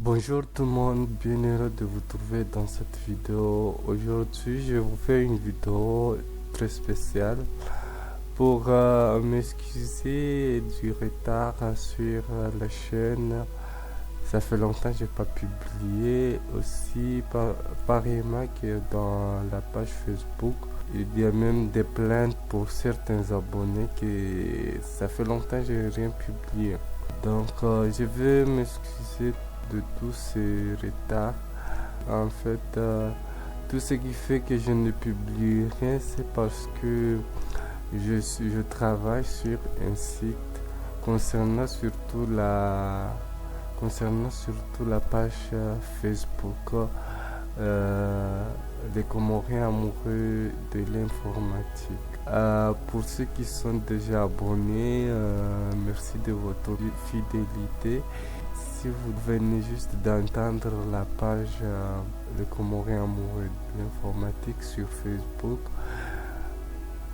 Bonjour tout le monde, bien heureux de vous trouver dans cette vidéo. Aujourd'hui, je vous fais une vidéo très spéciale pour m'excuser du retard sur la chaîne. Ça fait longtemps que j'ai pas publié. Aussi, pareillement que dans la page Facebook, il y a même des plaintes pour certains abonnés que ça fait longtemps que j'ai rien publié. Donc, je veux m'excuser de tous ces retards. En fait, tout ce qui fait que je ne publie rien, c'est parce que je travaille sur un site concernant surtout la, concernant surtout la page Facebook des Comoriens amoureux de l'informatique. Pour ceux qui sont déjà abonnés, merci de votre fidélité. Si vous venez juste d'entendre la page Les Comoriens amoureux de l'informatique sur Facebook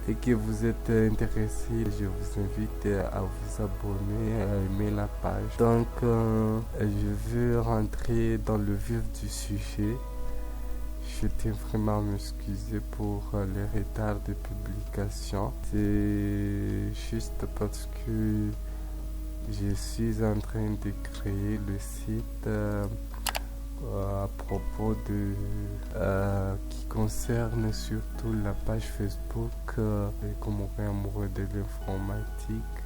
et que vous êtes intéressé, je vous invite à vous abonner, à aimer la page. Donc, je veux rentrer dans le vif du sujet. Je tiens vraiment à m'excuser pour les retards de publication. C'est juste parce que je suis en train de créer le site à propos de qui concerne surtout la page Facebook Les Comoriens amoureux de l'informatique.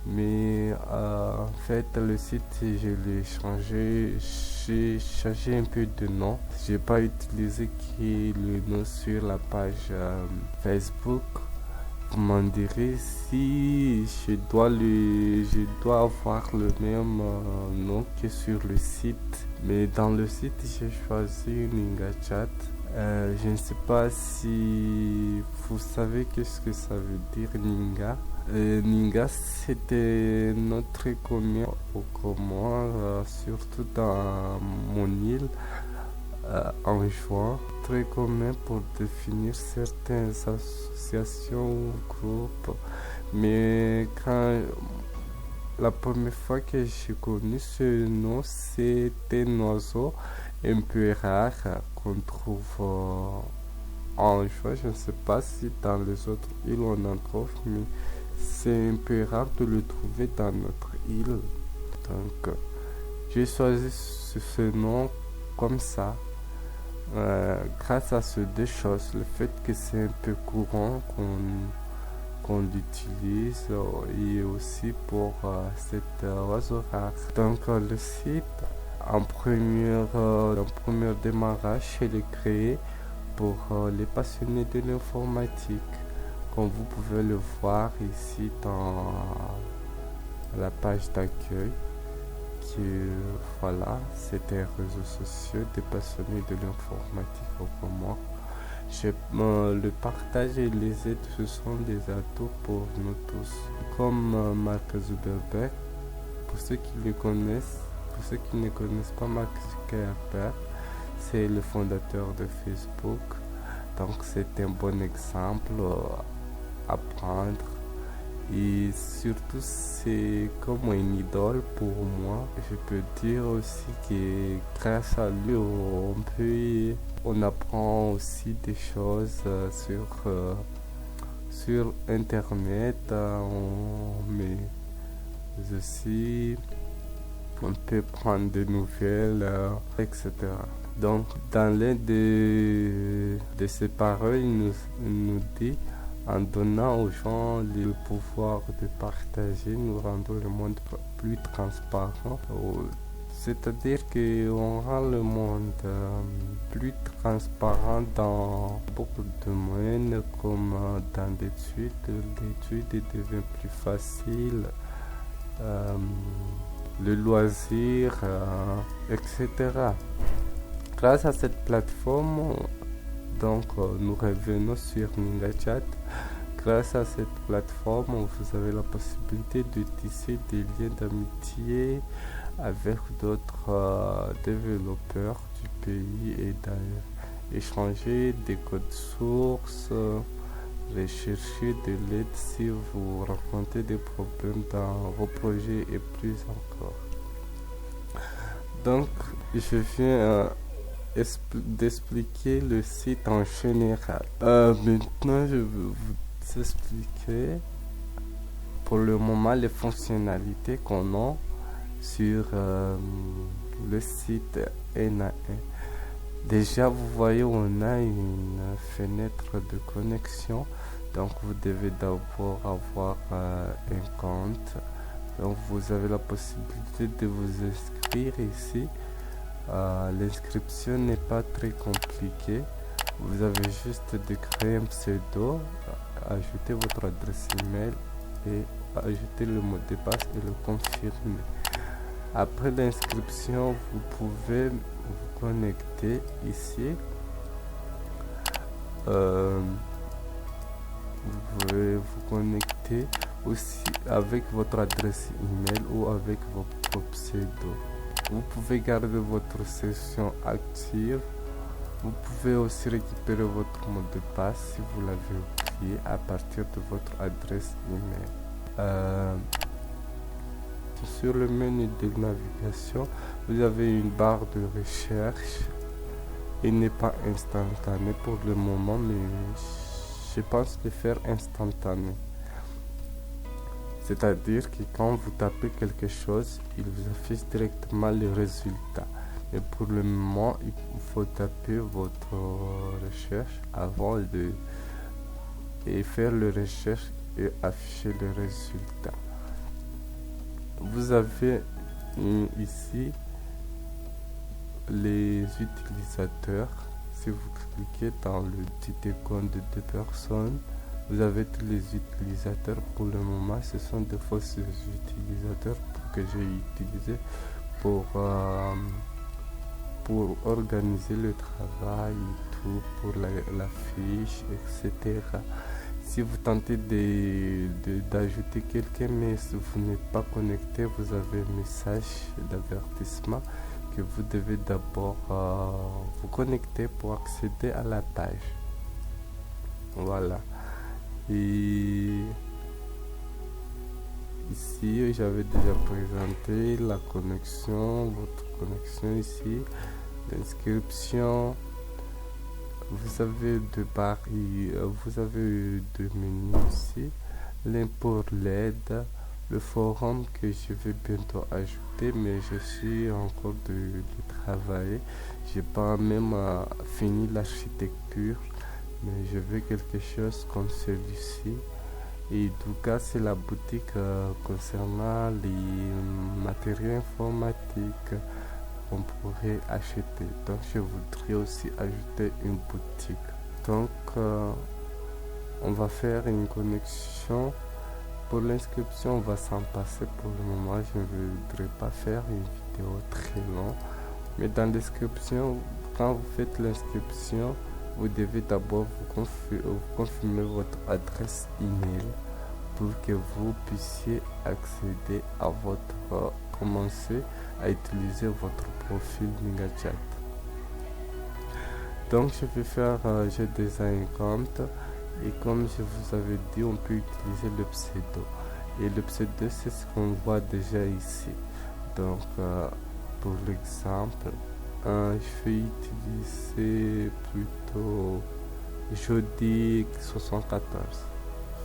Mais en fait, le site, je l'ai changé. J'ai changé un peu de nom. J'ai pas utilisé le nom sur la page Facebook. Vous m'en direz si je dois avoir le même nom que sur le site. Mais dans le site, j'ai choisi NingaChat. Je ne sais pas si vous savez qu'est-ce que ça veut dire Ninga. Ninga, c'était notre commun au Comores, surtout dans mon île, en juin. Très commun pour définir certaines associations ou groupes. Mais quand la première fois que j'ai connu ce nom, c'était un oiseau un peu rare qu'on trouve en juin. Je ne sais pas si dans les autres îles on en trouve, mais c'est un peu rare de le trouver dans notre île. Donc, j'ai choisi ce nom comme ça. Grâce à ces deux choses, le fait que c'est un peu courant qu'on l'utilise et aussi pour cet oiseau rare. Donc le site en premier démarrage, il est créé pour les passionnés de l'informatique. Comme vous pouvez le voir ici dans la page d'accueil, voilà, c'est un réseau social des passionnés de l'informatique au Comores. Le partage et les aides, ce sont des atouts pour nous tous. Comme Mark Zuckerberg, pour ceux qui le connaissent, pour ceux qui ne connaissent pas Mark Zuckerberg, c'est le fondateur de Facebook. Donc c'est un bon exemple à prendre. Et surtout, c'est comme une idole pour moi. Je peux dire aussi que grâce à lui, on apprend aussi des choses sur Internet. Mais aussi, on peut prendre des nouvelles, etc. Donc, dans l'un de ses paroles, il nous dit: en donnant aux gens le pouvoir de partager, nous rendons le monde plus transparent. C'est-à-dire qu'on rend le monde plus transparent dans beaucoup de domaines, comme dans l'étude. L'étude devient plus facile, le loisir, etc. Grâce à cette plateforme, donc, nous revenons sur NingaChat. Grâce à cette plateforme, vous avez la possibilité de tisser des liens d'amitié avec d'autres développeurs du pays et d'échanger des codes sources, rechercher de l'aide si vous rencontrez des problèmes dans vos projets et plus encore. Donc, je viens d'expliquer le site en général. Maintenant, je vais vous expliquer pour le moment les fonctionnalités qu'on a sur le site NAN. Déjà, vous voyez, on a une fenêtre de connexion. Donc, vous devez d'abord avoir un compte. Donc, vous avez la possibilité de vous inscrire ici. L'inscription n'est pas très compliquée. Vous avez juste de créer un pseudo, ajouter votre adresse email et ajouter le mot de passe et le confirmer. Après l'inscription, vous pouvez vous connecter ici. Vous pouvez vous connecter aussi avec votre adresse email ou avec votre pseudo. Vous pouvez garder votre session active. Vous pouvez aussi récupérer votre mot de passe si vous l'avez oublié à partir de votre adresse email. Sur le menu de navigation, vous avez une barre de recherche. Il n'est pas instantané pour le moment, mais je pense le faire instantané. C'est-à-dire que quand vous tapez quelque chose, il vous affiche directement le résultat. Mais pour le moment, il faut taper votre recherche avant de faire le recherche et afficher le résultat. Vous avez ici les utilisateurs. Si vous cliquez dans le petit icône de 2 personnes, vous avez tous les utilisateurs. Pour le moment, ce sont des faux utilisateurs que j'ai utilisés pour organiser le travail et tout, pour la fiche, etc. Si vous tentez d'ajouter quelqu'un mais si vous n'êtes pas connecté, vous avez un message d'avertissement que vous devez d'abord vous connecter pour accéder à la page. Voilà. Et ici, j'avais déjà présenté la connexion, votre connexion ici, l'inscription. Vous avez deux barres, vous avez deux menus ici, l'un pour l'aide, le forum que je vais bientôt ajouter, mais je suis encore de travailler. J'ai pas même fini l'architecture, mais je veux quelque chose comme celui-ci. Et du cas, c'est la boutique concernant les matériaux informatiques qu'on pourrait acheter. Donc je voudrais aussi ajouter une boutique. Donc on va faire une connexion. Pour l'inscription, on va s'en passer pour le moment. Je ne voudrais pas faire une vidéo très longue, mais dans l'inscription, quand vous faites l'inscription, vous devez d'abord vous confirmer votre adresse email pour que vous puissiez accéder à commencer à utiliser votre profil MegaChat. Donc je vais faire, j'ai déjà un compte et comme je vous avais dit, on peut utiliser le pseudo. Et le pseudo, c'est ce qu'on voit déjà ici. Donc pour l'exemple, je vais utiliser plutôt jeudi 74.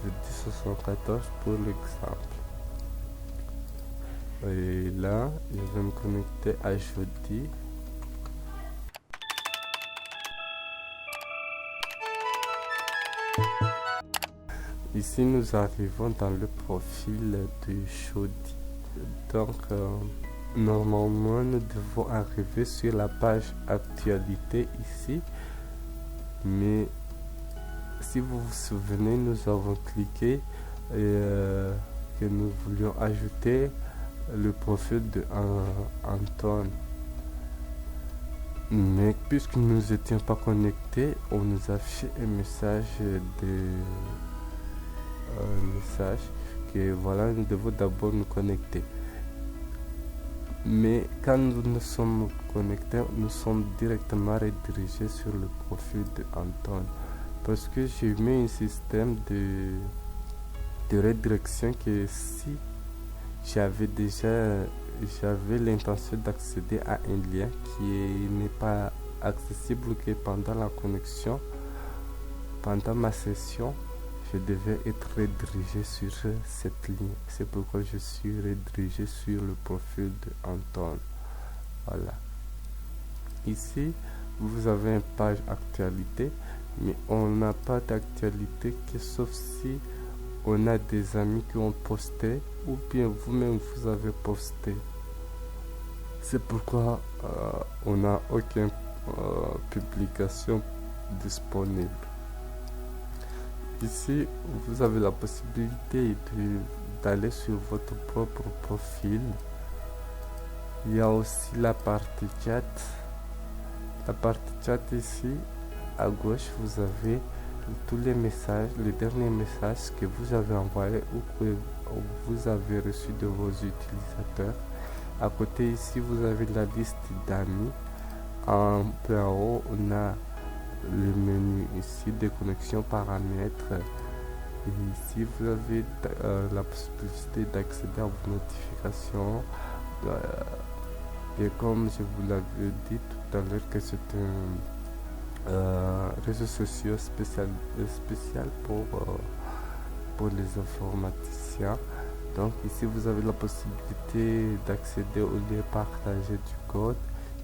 Jeudi 74 pour l'exemple. Et là, je vais me connecter à jeudi. Ici, nous arrivons dans le profil de jeudi. Donc, normalement, nous devons arriver sur la page actualité ici. Mais si vous vous souvenez, nous avons cliqué que nous voulions ajouter le profil de Anton. Mais puisque nous n'étions pas connectés, on nous affiche un message que voilà, nous devons d'abord nous connecter. Mais quand nous nous sommes connectés, nous sommes directement redirigés sur le profil de Anton. Parce que j'ai mis un système de redirection que si j'avais déjà j'avais l'intention d'accéder à un lien qui n'est pas accessible que pendant la connexion. Pendant ma session, je devais être redirigé sur cette ligne. C'est pourquoi je suis redirigé sur le profil de Anton. Voilà. Ici, vous avez une page actualité, mais on n'a pas d'actualité que sauf si on a des amis qui ont posté ou bien vous-même vous avez posté. C'est pourquoi on n'a aucune publication disponible. Ici, vous avez la possibilité d'aller sur votre propre profil. Il y a aussi la partie chat. La partie chat ici, à gauche, vous avez tous les messages, les derniers messages que vous avez envoyés ou que vous avez reçus de vos utilisateurs. À côté ici, vous avez la liste d'amis. En plein haut, on a le menu ici de connexion paramètres. Et ici, vous avez la possibilité d'accéder à vos notifications. Et comme je vous l'avais dit tout à l'heure que c'est un réseau social spécial pour les informaticiens. Donc ici vous avez la possibilité d'accéder au lien partagé du code.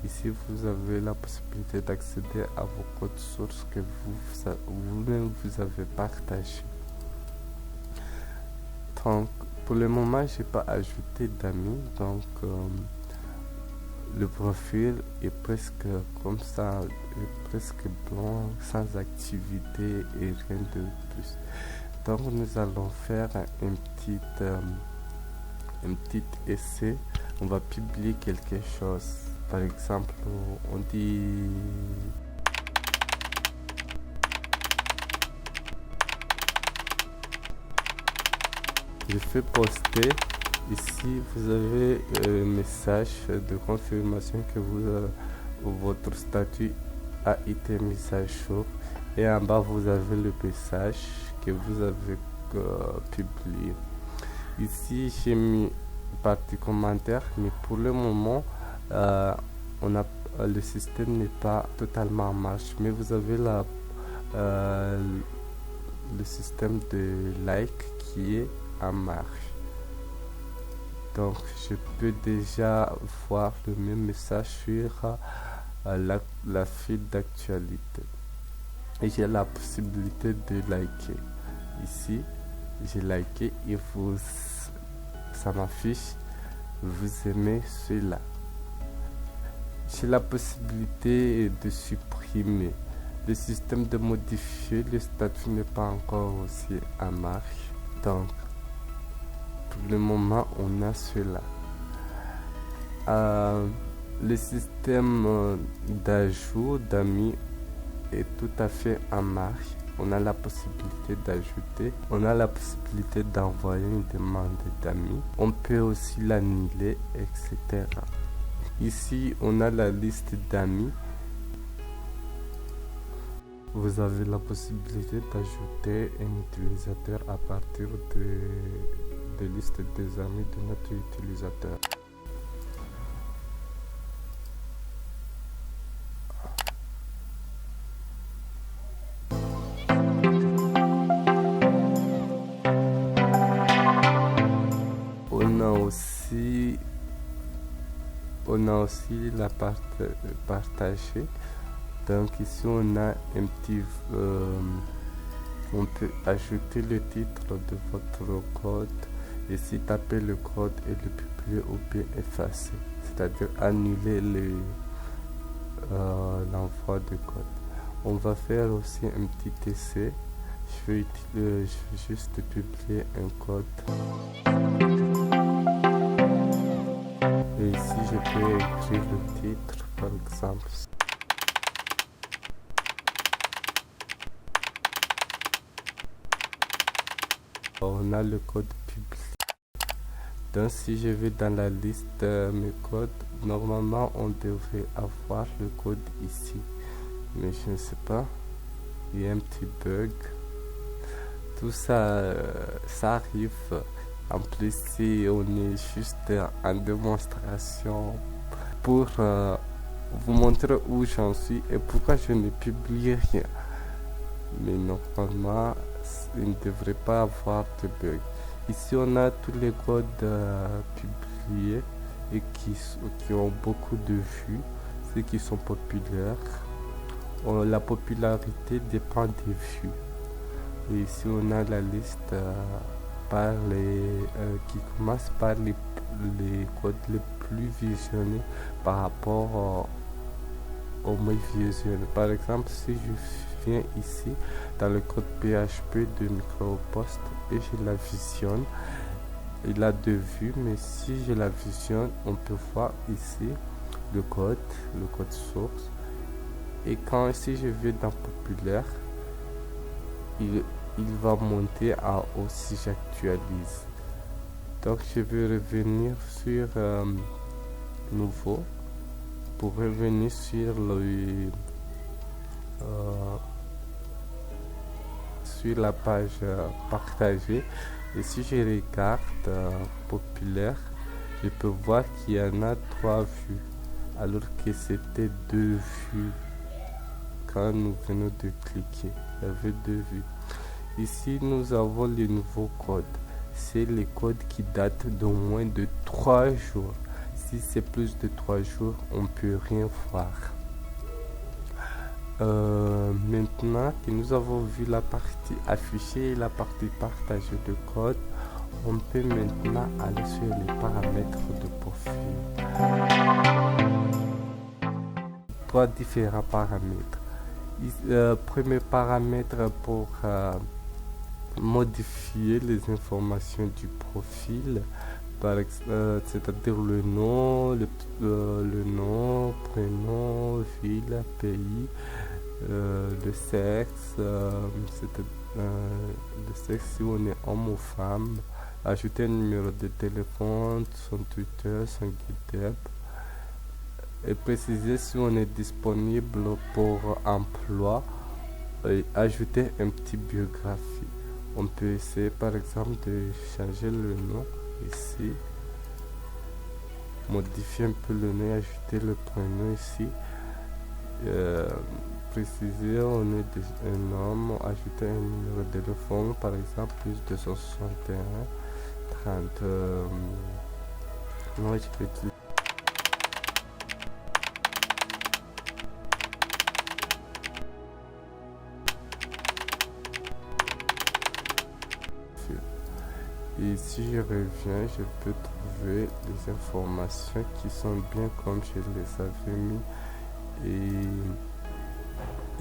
Ici vous avez la possibilité d'accéder à vos codes sources que vous-même vous avez partagé. Donc pour le moment j'ai pas ajouté d'amis, donc le profil est presque comme ça, presque blanc, sans activité et rien de plus. Donc nous allons faire un petit essai. On va publier quelque chose. Par exemple, on dit je fais poster. Ici vous avez un message de confirmation que votre statut a été mis à jour, et en bas vous avez le message que vous avez publié. Ici j'ai mis partie commentaire, mais pour le moment le système n'est pas totalement en marche, mais vous avez le système de like qui est en marche. Donc je peux déjà voir le même message sur la file d'actualité, et j'ai la possibilité de liker. Ici j'ai liké et ça m'affiche vous aimez cela. J'ai la possibilité de supprimer. Le système de modifier le statut n'est pas encore aussi en marche, donc pour le moment on a cela. Le système d'ajout d'amis est tout à fait en marche. On a la possibilité d'ajouter, on a la possibilité d'envoyer une demande d'amis, on peut aussi l'annuler, etc. Ici on a la liste d'amis. Vous avez la possibilité d'ajouter un utilisateur à partir de liste des amis de notre utilisateur. On a aussi la partie partagée. Donc ici on a un petit on peut ajouter le titre de votre code, ici taper le code et le publier ou bien effacer, c'est-à-dire annuler l'envoi de code. On va faire aussi un petit essai. Je vais juste publier un code. Et ici je peux écrire le titre par exemple. On a le code public. Donc si je vais dans la liste mes codes, normalement on devrait avoir le code ici, mais je ne sais pas, il y a un petit bug. Tout ça ça arrive En plus, si on est juste en démonstration pour vous montrer où j'en suis et pourquoi je ne publie rien. Mais normalement, il ne devrait pas avoir de bug. Ici, on a tous les codes publiés et qui ont beaucoup de vues, ceux qui sont populaires. La popularité dépend des vues. Et ici, on a la liste qui commence par les codes les plus visionnés par rapport au moins visionné. Par exemple, si je viens ici dans le code PHP de Micropost et je la visionne, il a 2 vues, mais si je la visionne, on peut voir ici le code source. Et quand ici je vais dans populaire, il va monter à haut si j'actualise. Donc je vais revenir sur nouveau pour revenir sur sur la page partagée. Et si je regarde populaire, je peux voir qu'il y en a 3 vues alors que c'était 2 vues quand nous venons de cliquer. Il y avait 2 vues. Ici nous avons les nouveaux codes. C'est les codes qui datent d'au moins de 3 jours. Si c'est plus de 3 jours, on peut rien voir. Maintenant que nous avons vu la partie affichée et la partie partagée de code, on peut maintenant aller sur les paramètres de profil. 3 différents paramètres. Premier paramètre pour modifier les informations du profil, c'est-à-dire le nom, prénom, ville, pays, le sexe, le sexe si on est homme ou femme, ajouter un numéro de téléphone, son Twitter, son GitHub, et préciser si on est disponible pour emploi et ajouter un petit biographie. On peut essayer par exemple de changer le nom ici, modifier un peu le nom, ajouter le prénom ici, préciser on est un homme, ajouter un numéro de téléphone par exemple plus 261 30 moi je vais dire et si je reviens, je peux trouver les informations qui sont bien comme je les avais mis.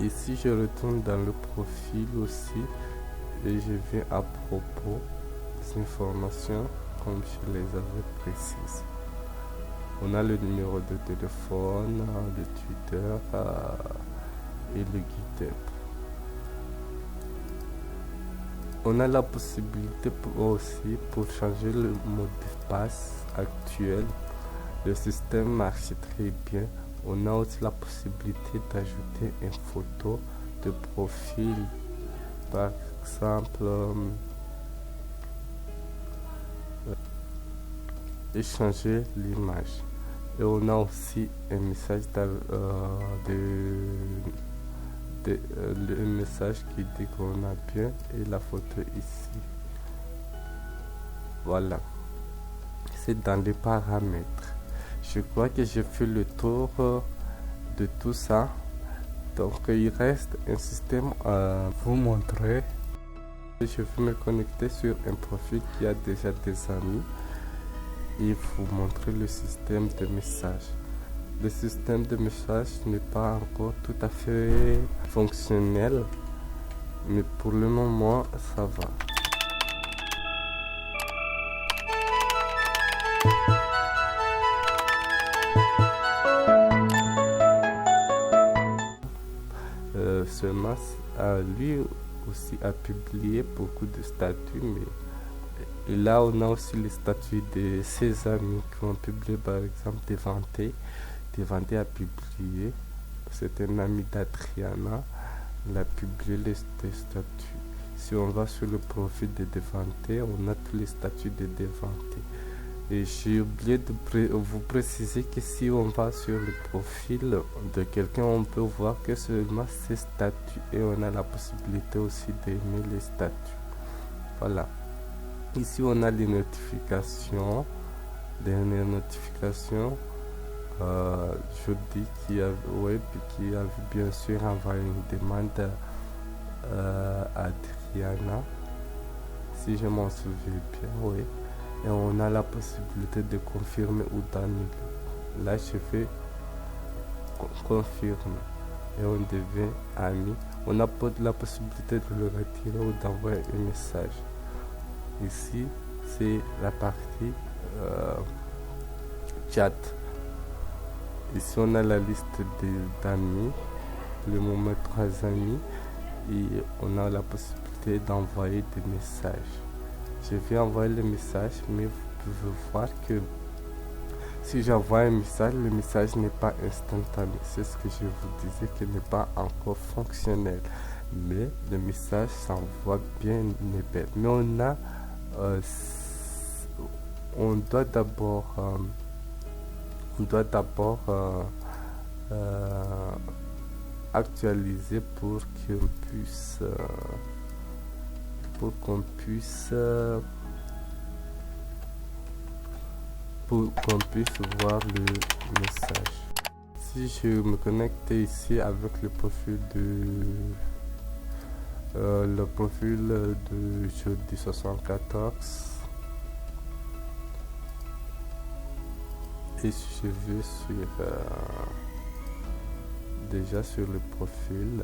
Et si je retourne dans le profil aussi, et je viens à propos des informations comme je les avais précises. On a le numéro de téléphone, le Twitter et le GitHub. On a la possibilité aussi pour changer le mot de passe actuel. Le système marche très bien. On a aussi la possibilité d'ajouter une photo de profil. Par exemple, et changer l'image. Et on a aussi un message le message qui dit qu'on a bien et la photo ici. Voilà, c'est dans les paramètres. Je crois que j'ai fait le tour de tout ça. Donc il reste un système à vous montrer. Je vais me connecter sur un profil qui a déjà des amis et vous montrer le système de messages. Le système de message n'est pas encore tout à fait fonctionnel, mais pour le moment ça va. Ce masque lui aussi a publié beaucoup de statuts, mais et là on a aussi les statuts de ses amis qui ont publié, par exemple Devante a publié, c'est un ami d'Adriana, il a publié les statuts. si on va sur le profil de Devanté, on a tous les statuts de Devanté. Et j'ai oublié de vous préciser que si on va sur le profil de quelqu'un, on peut voir que seulement ses statuts et on a la possibilité aussi d'aimer les statuts. Voilà. Ici, on a les notifications. Dernière notification. Jeudi qui a bien sûr envoyé une demande à Adriana. Si je m'en souviens bien, oui. Et on a la possibilité de confirmer ou d'annuler. Là, je fais confirmer et on devient ami. On n'a pas la possibilité de le retirer ou d'envoyer un message. Ici, c'est la partie chat. Ici, on a la liste d'amis, le moment 3 amis, et on a la possibilité d'envoyer des messages. Je vais envoyer le message, mais vous pouvez voir que si j'envoie un message, le message n'est pas instantané. C'est ce que je vous disais, qu'il n'est pas encore fonctionnel. Mais le message s'envoie bien et belle. Mais on doit d'abord actualiser pour qu'on puisse voir le message. Si je me connecte ici avec le profil de jeudi 74 et je vais déjà sur le profil,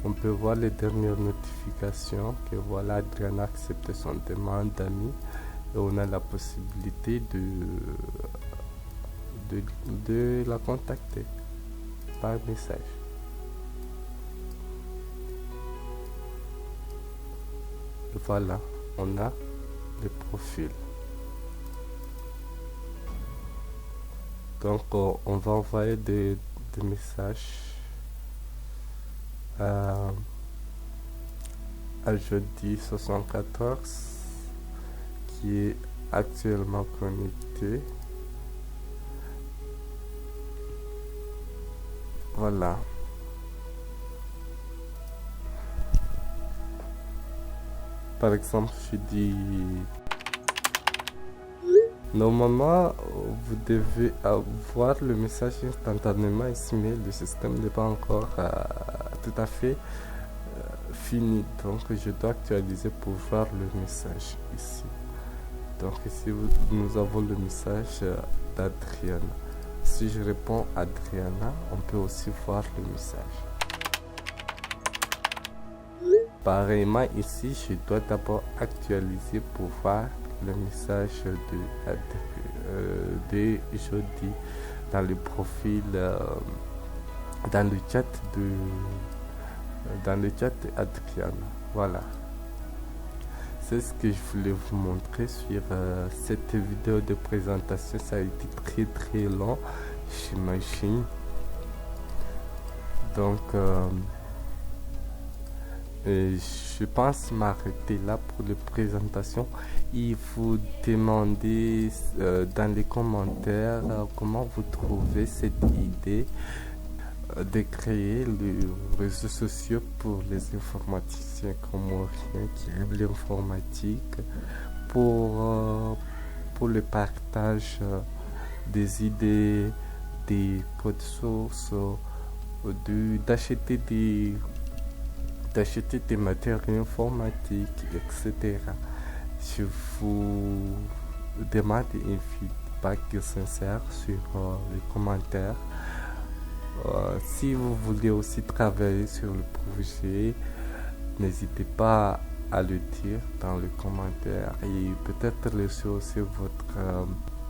on peut voir les dernières notifications que voilà, Adriana a accepté son demande d'amis et on a la possibilité de la contacter par message. Et voilà, on a le profil. Donc on va envoyer des messages à jeudi 74 qui est actuellement connecté. Voilà. Par exemple, je dis normalement vous devez avoir le message instantanément ici, mais le système n'est pas encore tout à fait fini, donc je dois actualiser pour voir le message ici. Donc ici nous avons le message d'Adriana. Si je réponds à Adriana, on peut aussi voir le message. Pareillement ici, je dois d'abord actualiser pour voir le message de jeudi dans le profil, dans le chat d'Adriana. Voilà, c'est ce que je voulais vous montrer sur cette vidéo de présentation. Ça a été très long, j'imagine. Donc je pense m'arrêter là pour la présentation. Il faut demander dans les commentaires comment vous trouvez cette idée de créer les réseaux sociaux pour les informaticiens comoriens qui aiment l'informatique, pour le partage des idées, des codes sources, d'acheter des matériaux informatiques, etc. Je vous demande un feedback sincère sur les commentaires. Si vous voulez aussi travailler sur le projet, n'hésitez pas à le dire dans les commentaires et peut-être laisser aussi votre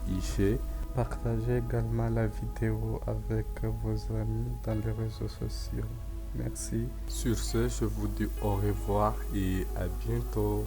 IG. Partagez également la vidéo avec vos amis dans les réseaux sociaux. Merci. Sur ce, je vous dis au revoir et à bientôt.